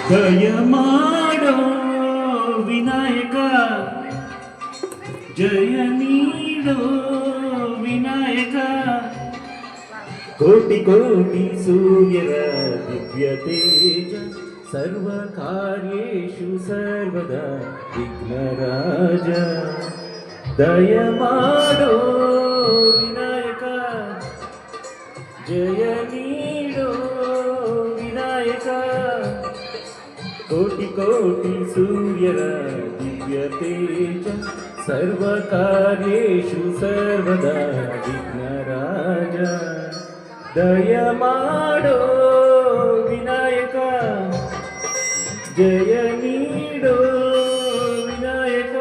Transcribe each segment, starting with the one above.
ದಯ ಮಾಡೋ ವಿನಾಯಕ, ಜಯ ನೀಡೋ ವಿನಾಯಕ. ಕೋಟಿ ಕೋಟಿ ಸೂರ್ಯರ ದಿವ್ಯ ತೇಜ, ಸರ್ವ ಕಾರ್ಯೇಷು ಸರ್ವದಾ ವಿಘ್ನರಾಜ. ದಯ ಮಾಡೋ ವಿನಾಯಕ, ಜಯ ನೀಡೋ ವಿನಾಯಕ. ಕೋಟಿ ಕೋಟಿ ಸೂರ್ಯರ ದಿವ್ಯ ತೇಜ, ಸರ್ವ ಕಾರ್ಯೇಷು ಸರ್ವದಾ ವಿಘ್ನರಾಜ. ದಯ ಮಾಡೋ ವಿನಾಯಕ, ಜಯ ನೀಡೋ ವಿನಾಯಕ.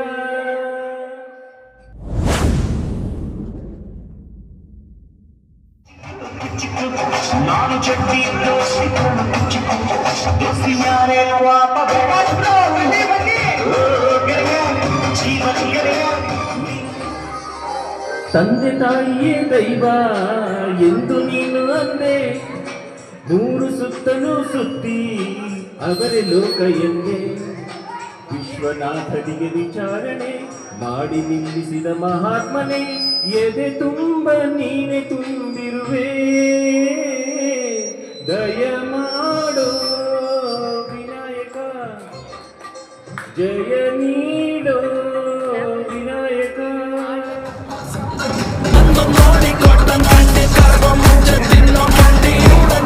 ನಾನು ಚಟ್ಟಿ ದೋಸಿ ದೋಸಿ ಯಾರೇ ವಾಪ ತಂದೆ ತಾಯಿಯೇ ದೈವ ಎಂದು ನೀನು ಅಂದೆ, ಮೂರು ಸುತ್ತಲೂ ಸುತ್ತಿ ಅವರೇ ಲೋಕ ಎಂದೆ. ವಿಶ್ವನಾಥನಿಗೆ ವಿಚಾರಣೆ ಮಾಡಿ ನಿಲ್ಲಿಸಿದ ಮಹಾತ್ಮನೇ, ಎದೆ ತುಂಬ ನೀನೆ ತುಂಬಿರುವೆ. ದಯ ಮಾಡೋ ವಿನಾಯಕ, ಜಯ ನೀಡೋ ವಿನಾಯಕ. ನೋಡಿ ಕಾಟನ್ ಕ್ಯಾಂಡಿ ಕರ್ವ ಮುಂಚೆ ತಿನ್ನೋ ಕ್ಯಾಂಡಿ,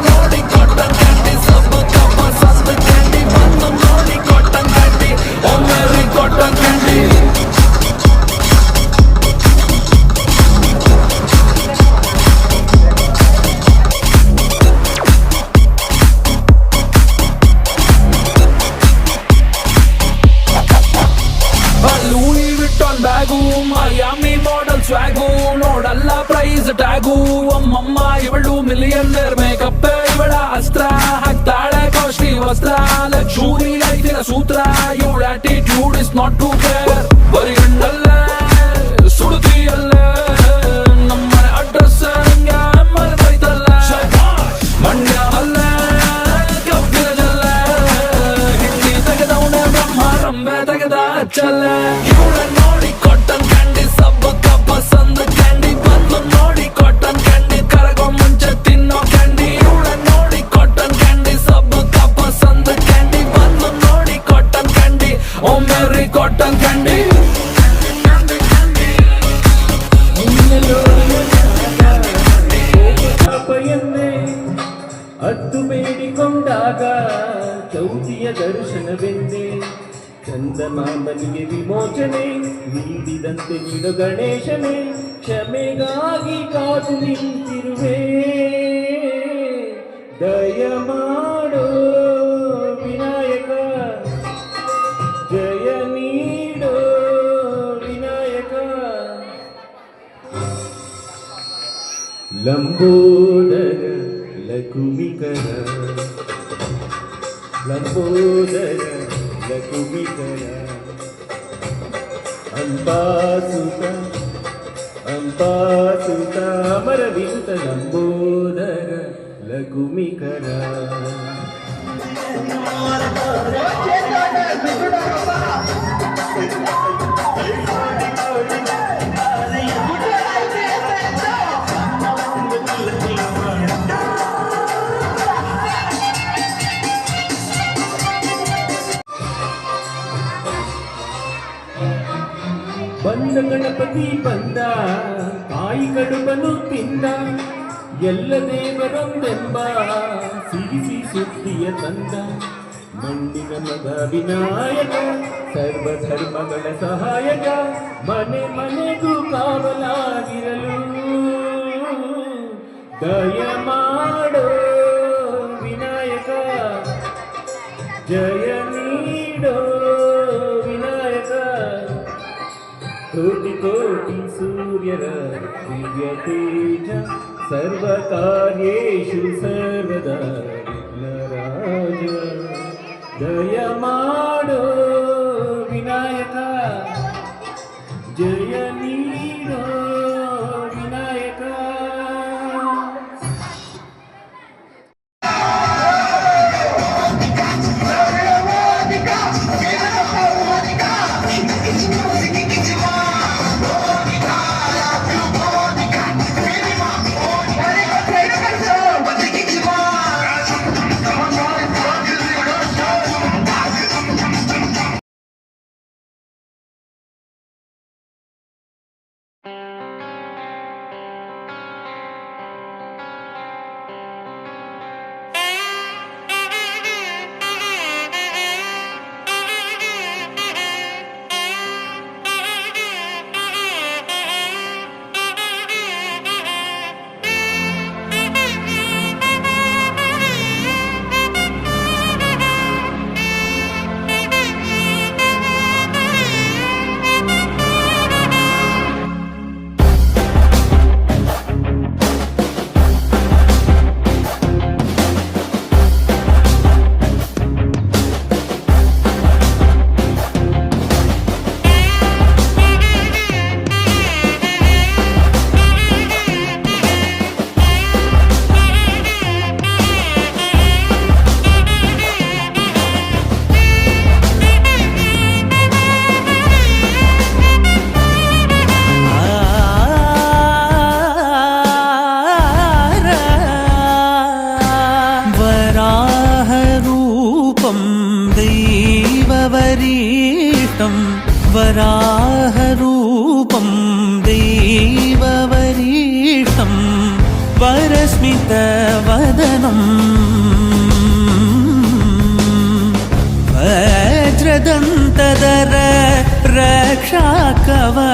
ನೋಡಿ ಕಾಟನ್ ಕ್ಯಾಂಡಿ ಸಬ್ಬ ಕಪ್ಪ ಸಸ್ತ ಕ್ಯಾಂಡಿ. ಬಂದು ನೋಡಿ ಕಾಟನ್ ಕ್ಯಾಂಡಿ, ಒಮ್ಮೆರಿ cotton candy. Louis Vuitton bag, Miami model swag, ನೋಡಲ್ಲ ಪ್ರೈಸ್ ಟ್ಯಾಗು. ಅಮ್ಮಮ್ಮ ಇವಳು ಮಿಲಿಯನ್ನೇರ್ ಮೇಕಪ್, ಇವಳ ಅಸ್ತ್ರ ಹಾಕ್ತಾಳೆ ಕಾಸ್ಟ್ಲಿ ವಸ್ತ್ರ. ಲಕ್ಷೂರಿ ಐತಿನ ಸೂತ್ರ, ಇವಳ attitude is not to care. ಬರೀ ಗಂಡಲ್ಲೇ ಸುಡುತ್ತಿಯಲ್ಲೇ ನಮ್ಮನೆ ಅಡ್ರೆಸ್ ಹಂಗೆ ಮರೆತೈತಲ್ಲ. ಮಂಡ್ಯ ಅಲ್ಲೇ ಕಬ್ಬಿನ ಜಲ್ಲೆ, ಹಿಂದಿ ತೆಗೆದವನೇ ಬ್ರಹ್ಮ ರಂಬೆ ತೆಗೆದ ಹಚ್ಚಲ್ಲೇ. ಇವಳ ನೋಡಿ ಕಾಟನ್ ಕ್ಯಾಂಡಿ ಸಬ್ಬ ಕಪ್ಪ ಸಂದ ಕ್ಯಾಂಡಿ. ಬಂದು ನೋಡಿ ಕಾಟನ್ ಕ್ಯಾಂಡಿ ಕರಗೋ ಮುಂಚೆ ತಿನ್ನೋ ಕ್ಯಾಂಡಿ. ಇವಳ ನೋಡಿ ಕಾಟನ್ ಕ್ಯಾಂಡಿ ಸಬ್ಬ ಕಪ್ಪ ಸಂದ ಕ್ಯಾಂಡಿ. ಬಂದು ನೋಡಿ ಕಾಟನ್ ಕ್ಯಾಂಡಿ, ಒಮ್ಮೆರಿ ಕಾಟನ್ ಕ್ಯಾಂಡಿ. ಪಾಪೆಯನ್ನೇ ಅದ್ದು ಬೇಡಿಕೊಂಡಾಗ ಚೌತಿಯ ದರ್ಶನವೆಂದೇ, ಚಂದಮಾಮನಿಗೆ ವಿಮೋಚನೆ ನೀಡಿದಂತೆ ನೀಡು ಗಣೇಶನೇ. ಕ್ಷಮೆಗಾಗಿ ಕಾದು ನಿಂತಿರುವೆ. ದಯ ಮಾಡೋ ವಿನಾಯಕ, ಜಯ ನೀಡೋ ವಿನಾಯಕ. ಲಂಬೋದರ ಲಕುಮಿಕರ, ಲಂಬೋದರ ಲಕುಮಿಕರ. ಅಂಬಾಸುತ ಅಂಬಾಸುತ ಅಮರವಿಂತ, ಲಂಬೋದರ ಲಕುಮಿಕರ. ಬಂದ ಗಣಪತಿ ಬಂದ, ತಾಯಿ ಕಡುಬನು ತಿಂದ, ಎಲ್ಲ ದೇವರೊಂದೆಂಬ ಸಿರಿಸಿ ಸುದ್ದಿಯ ತಂದ. ಮಂಡಿನ ಮಗ ವಿನಾಯಕ, ಸರ್ವಧರ್ಮಗಳ ಸಹಾಯಕ, ಮನೆ ಮನೆಗೂ ಕಾವಲಾಗಿರಲು. ದಯ ಮಾಡೋ ವಿನಾಯಕ, ಜಯ ನೀಡೋ ವಿನಾಯಕ. ಕೋಟಿ ಕೋಟಿ ಸೂರ್ಯರ ದಿವ್ಯ ತೇಜ, ಸರ್ವ ಕಾರ್ಯೇಷು ಸರ್ವದಾ ವಿಘ್ನರಾಜ. ದಯ ಮಾಡೋ ವಿನಾಯಕ, ಜಯ ನೀಡೋ ವಿನಾಯಕ. वराहरूपं देववरीष्ठं वरस्मितवदनं वज्रदन्तधर रक्षाकवचम्